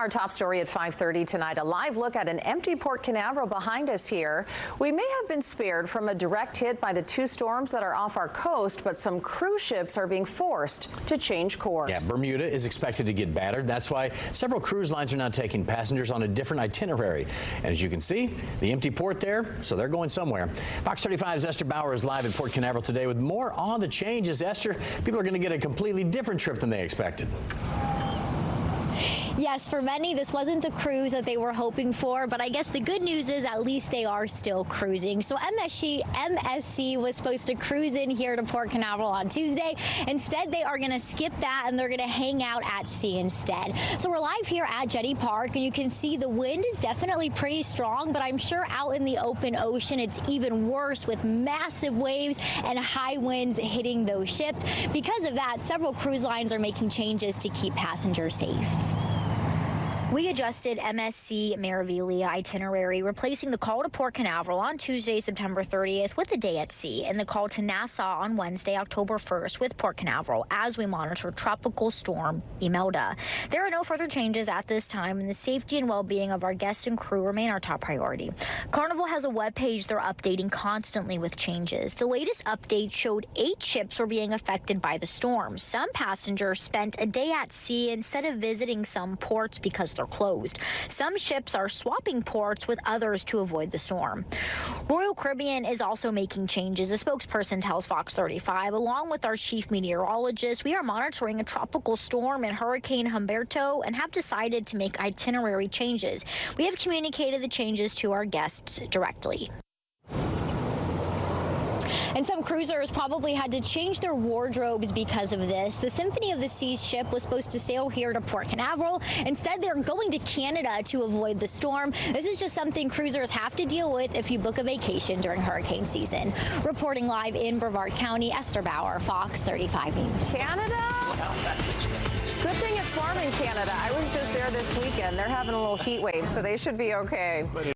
Our top story at 5:30 tonight, a live look at an empty Port Canaveral behind us here. We may have been spared from a direct hit by the two storms that are off our coast, but some cruise ships are being forced to change course. Yeah, Bermuda is expected to get battered. That's why several cruise lines are now taking passengers on a different itinerary. And as you can see, the empty port there, so they're going somewhere. Fox 35's Esther Bauer is live at Port Canaveral today with more on the changes. Esther, people are going to get a completely different trip than they expected. Yes, for many, this wasn't the cruise that they were hoping for, but I guess the good news is at least they are still cruising. So MSC was supposed to cruise in here to Port Canaveral on Tuesday. Instead, they are going to skip that and they're going to hang out at sea instead. So we're live here at Jetty Park, and you can see the wind is definitely pretty strong, but I'm sure out in the open ocean, it's even worse with massive waves and high winds hitting those ships. Because of that, several cruise lines are making changes to keep passengers safe. We adjusted MSC Meraviglia itinerary, replacing the call to Port Canaveral on Tuesday, September 30th with a day at sea, and the call to Nassau on Wednesday, October 1st with Port Canaveral as we monitor Tropical Storm Imelda. There are no further changes at this time, and the safety and well-being of our guests and crew remain our top priority. Carnival has a webpage they're updating constantly with changes. The latest update showed 8 ships were being affected by the storm. Some passengers spent a day at sea instead of visiting some ports because they're closed. Some ships are swapping ports with others to avoid the storm. Royal Caribbean is also making changes. A spokesperson tells Fox 35, along with our chief meteorologist, we are monitoring a tropical storm and Hurricane Humberto and have decided to make itinerary changes. We have communicated the changes to our guests directly. And some cruisers probably had to change their wardrobes because of this. The Symphony of the Seas ship was supposed to sail here to Port Canaveral. Instead, they're going to Canada to avoid the storm. This is just something cruisers have to deal with if you book a vacation during hurricane season. Reporting live in Brevard County, Esther Bauer, Fox 35 News. Canada? Good thing it's warm in Canada. I was just there this weekend. They're having a little heat wave, so they should be okay.